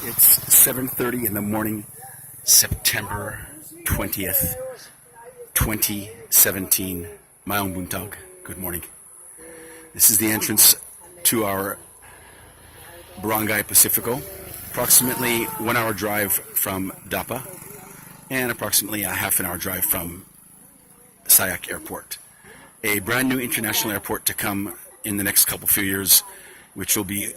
It's 7:30 in the morning, September 20th, 2017. Maong Buntag. Good morning. This is the entrance to our barangay Pacifico, approximately 1 hour drive from Dapa and approximately a half an hour drive from Siargao Airport. A brand new international airport to come in the next few years, which will be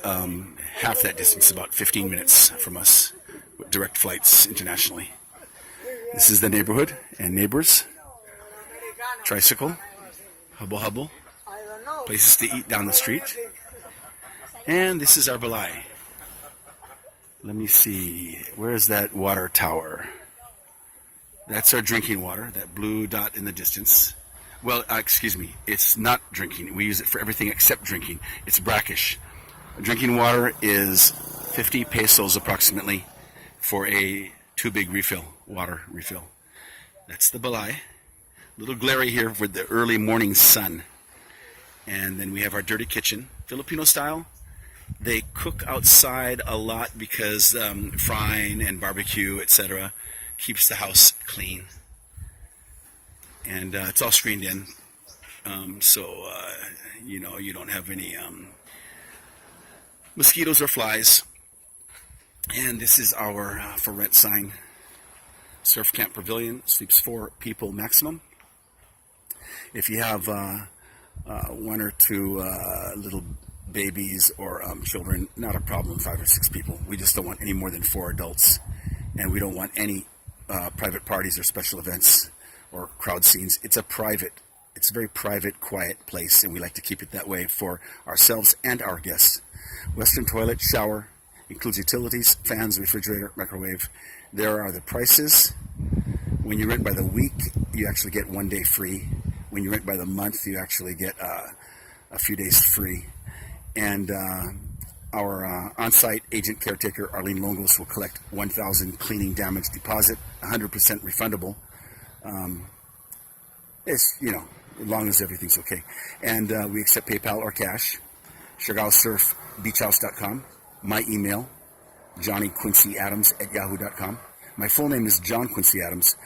half that distance, about 15 minutes from us, with direct flights internationally. This is the neighborhood and neighbors. Tricycle, hubble, places to eat down the street. And this is our balay. Let me see, where's that water tower? That's our drinking water, that blue dot in the distance. Well, excuse me, it's not drinking. We use it for everything except drinking. It's brackish. Drinking water is 50 pesos approximately for a 2 big water refill. That's the balay. A little glary here with the early morning sun. And then we have our dirty kitchen, Filipino style. They cook outside a lot because frying and barbecue, etc., keeps the house clean. And it's all screened in, so you don't have any mosquitoes or flies. And this is our for rent sign. Surf Camp Pavilion, sleeps 4 people maximum. If you have 1 or 2 little babies or children, not a problem, 5 or 6 people. We just don't want any more than 4 adults, and we don't want any private parties or special events or crowd scenes. It's a very private, quiet place, and we like to keep it that way for ourselves and our guests. Western toilet, shower, includes utilities, fans, refrigerator, microwave. There are the prices. When you rent by the week, you actually get 1 day free. When you rent by the month, you actually get a few days free. And our on-site agent caretaker, Arlene Longos, will collect 1,000 cleaning damage deposit, 100% refundable. It's, as long as everything's okay. And we accept PayPal or cash. Siargao Surf Beachhouse.com. My email, johnnyquincyadams@yahoo.com. My full name is John Quincy Adams,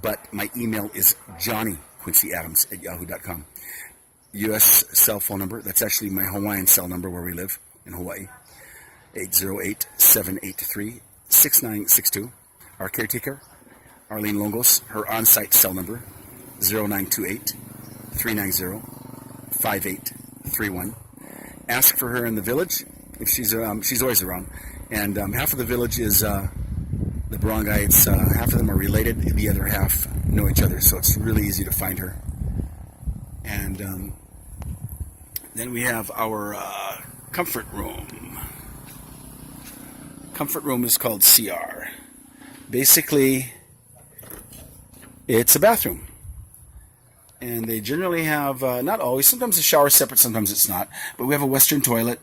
but my email is johnnyquincyadams@yahoo.com. U.S. cell phone number, that's actually my Hawaiian cell number where we live in Hawaii, 808-783-6962. Our caretaker, Arlene Longos, her on-site cell number, 0928-390-5831. Ask for her in the village. If she's always around. And half of the village is the barangay. It's half of them are related. The other half know each other, so it's really easy to find her. And then we have our comfort room. Comfort room is called CR. Basically, it's a bathroom. And they generally have, not always, sometimes the shower is separate, sometimes it's not. But we have a Western toilet.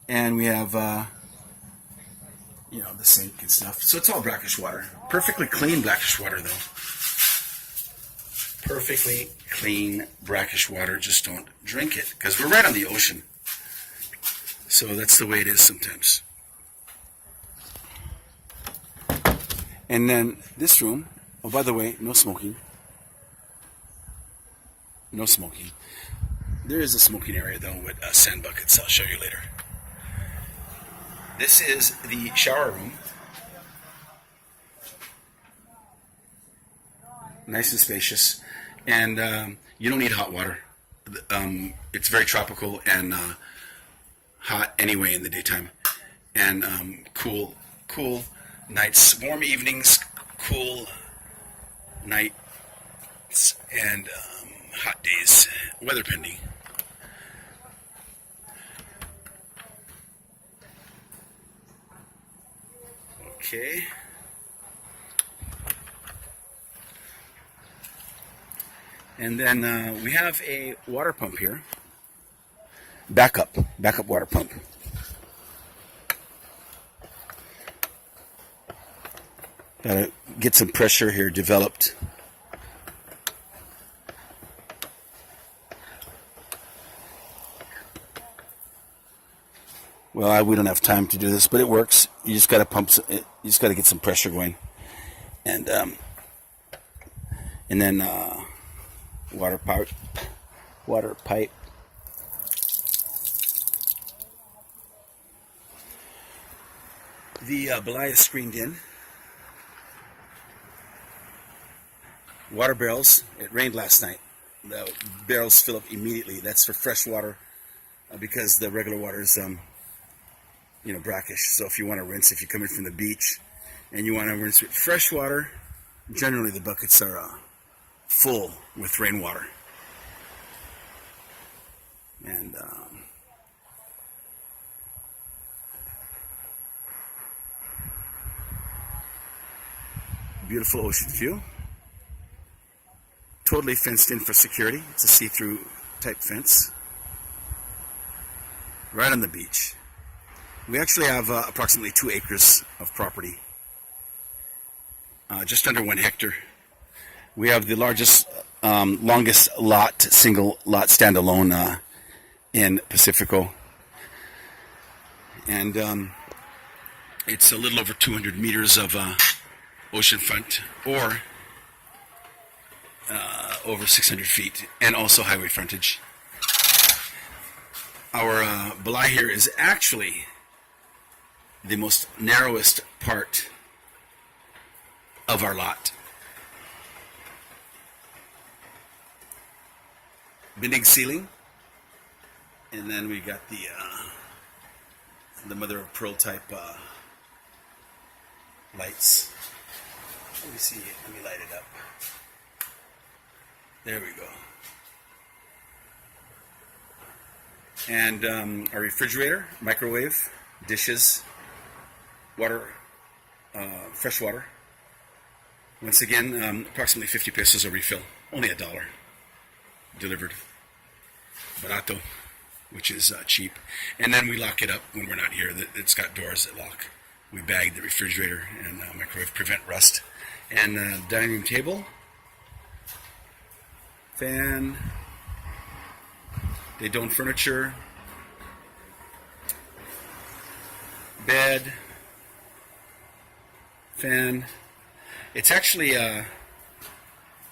And we have, the sink and stuff. So it's all brackish water. Perfectly clean brackish water, though. Perfectly clean brackish water. Just don't drink it, because we're right on the ocean. So that's the way it is sometimes. And then this room, oh, by the way, no smoking. No smoking. There is a smoking area, though, with sand buckets. I'll show you later. This is the shower room. Nice and spacious. And you don't need hot water. It's very tropical and hot anyway in the daytime. And cool nights, warm evenings, cool nights, and hot days, weather pending. Okay. And then we have a water pump here. Backup water pump. Gotta get some pressure here developed. Well, we don't have time to do this, but it works. You just got to you just got to get some pressure going, and then water pipe. The belay is screened in. Water barrels. It rained last night. The barrels fill up immediately. That's for fresh water, because the regular water is brackish. So if you want to rinse, if you come in from the beach and you want to rinse with fresh water, generally the buckets are full with rainwater. And beautiful ocean view. Totally fenced in for security. It's a see-through type fence. Right on the beach. We actually have approximately 2 acres of property. Just under 1 hectare. We have the largest, longest lot, single lot standalone in Pacifico. And it's a little over 200 meters of oceanfront, or over 600 feet, and also highway frontage. Our belay here is actually the most narrowest part of our lot. Bending ceiling, and then we got the mother of pearl type lights. Let me see. Let me light it up. There we go. And our refrigerator, microwave, dishes, water, fresh water. Once again, approximately 50 pesos a refill. Only $1 delivered. Barato, which is cheap. And then we lock it up when we're not here. It's got doors that lock. We bag the refrigerator and microwave, prevent rust. And dining room table, fan, they don't furniture, bed, fan. It's actually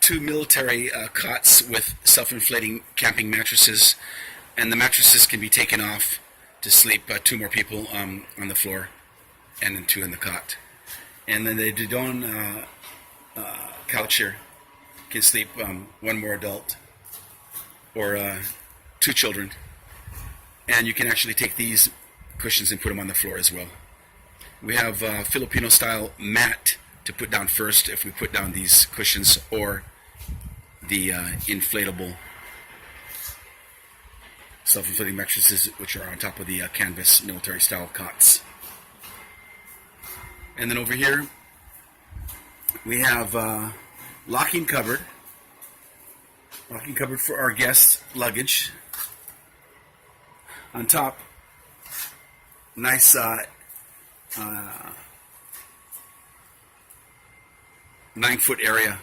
2 military cots with self-inflating camping mattresses, and the mattresses can be taken off to sleep 2 more people on the floor, and then 2 in the cot. And then the Didon couch here can sleep 1 more adult, or 2 children. And you can actually take these cushions and put them on the floor as well. We have Filipino style mat to put down first if we put down these cushions, or the inflatable self-inflating mattresses, which are on top of the canvas military style cots. And then over here we have locking cupboard for our guests' luggage. On top, nice 9-foot area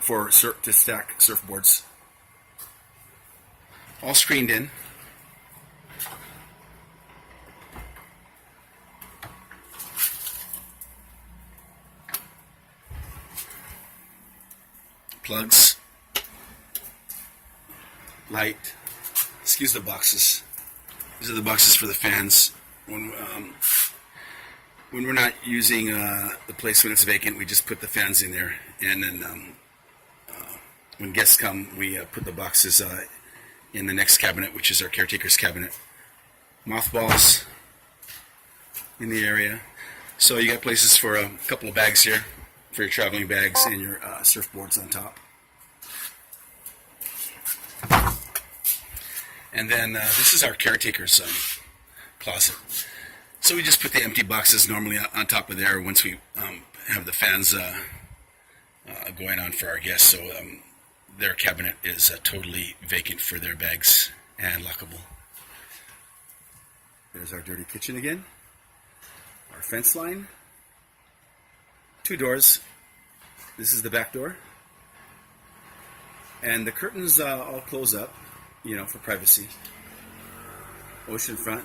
for to stack surfboards. All screened in. Plugs, light. Excuse the boxes. These are the boxes for the fans. When we're not using the place, when it's vacant, we just put the fans in there, and then when guests come, we put the boxes in the next cabinet, which is our Caretakers Cabinet. Mothballs in the area. So you got places for a couple of bags here, for your traveling bags and your surfboards on top. And then this is our caretaker's closet. So we just put the empty boxes normally on top of there once we have the fans going on for our guests. So their cabinet is totally vacant for their bags and lockable. There's our dirty kitchen again. Our fence line. 2 doors. This is the back door. And the curtains all close up, for privacy. Ocean front.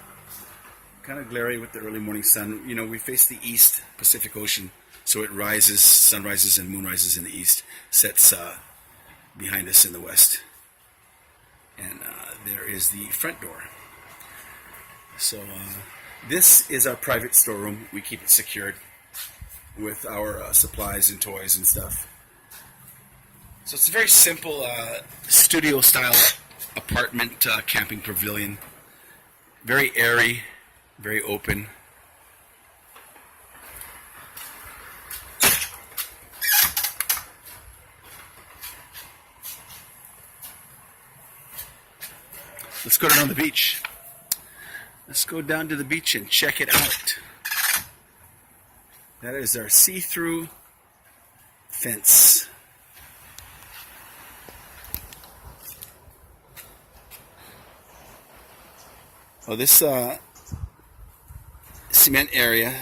kind of glary with the early morning sun. You know, we face the east Pacific Ocean, so it rises, sun rises and moon rises in the east, sets behind us in the west. And there is the front door. So this is our private storeroom. We keep it secured with our supplies and toys and stuff. So it's a very simple studio-style apartment camping pavilion. Very airy, very open. Let's go down the beach. Let's go down to the beach and check it out. That is our see-through fence. Oh, this cement area,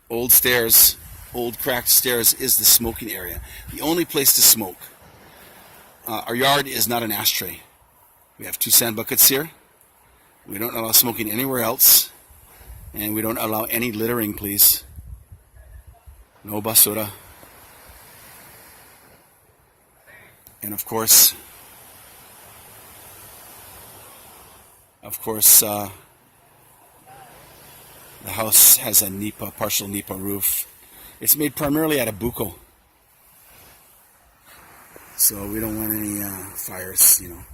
old stairs, old cracked stairs, is the smoking area. The only place to smoke. Our yard is not an ashtray. We have 2 sand buckets here. We don't allow smoking anywhere else. And we don't allow any littering, please. No basura. And of course, the house has a partial Nipa roof. It's made primarily out of buko. So we don't want any fires, you know.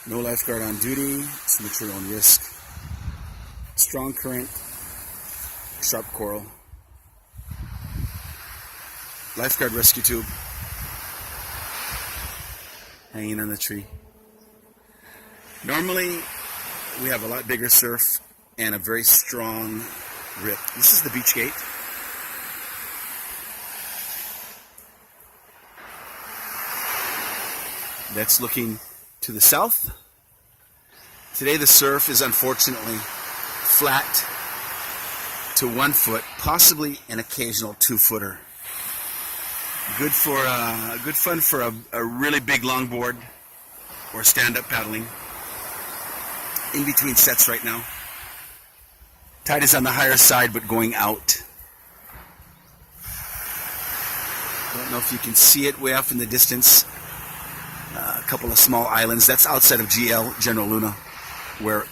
No lifeguard on duty, it's at your own risk. Strong current, sharp coral. Lifeguard rescue tube hanging on the tree. Normally, we have a lot bigger surf and a very strong rip. This is the beach gate. That's looking to the south. Today the surf is unfortunately flat to 1 foot, possibly an occasional 2-footer. Good fun for a really big longboard or stand-up paddling. In between sets right now. Tide is on the higher side, but going out. Don't know if you can see it way off in the distance. A couple of small islands. That's outside of GL, General Luna, where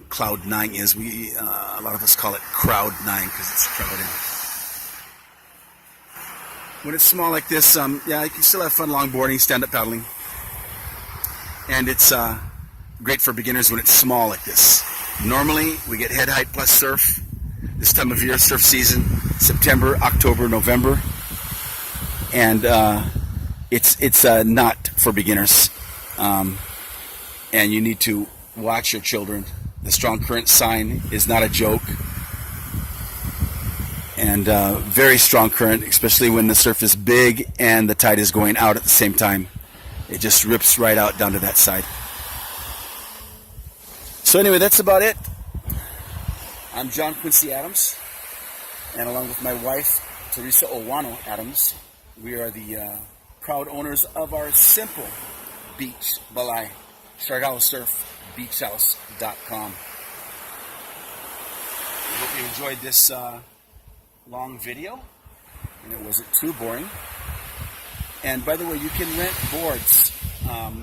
Cloud 9 is. A lot of us call it Crowd 9 because it's crowded. When it's small like this, yeah, you can still have fun longboarding, stand-up paddling. And it's great for beginners when it's small like this. Normally, we get head height plus surf. This time of year, surf season, September, October, November. And it's not for beginners. And you need to watch your children. The strong current sign is not a joke. And very strong current, especially when the surf is big and the tide is going out at the same time. It just rips right out down to that side. So anyway, that's about it. I'm John Quincy Adams, and along with my wife, Teresa Owano Adams, we are the proud owners of our simple beach balay, Siargao Surf Beachhouse.com. I hope you enjoyed this long video, and it wasn't too boring. And by the way, you can rent boards.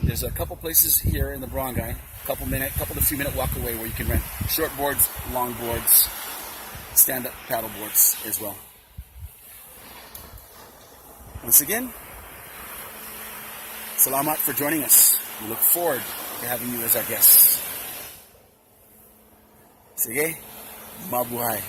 There's a couple places here in the barangay, couple to few minute walk away where you can rent short boards, long boards, stand-up paddle boards as well. Once again, salamat for joining us. We look forward to having you as our guests. Sige, mabuhay.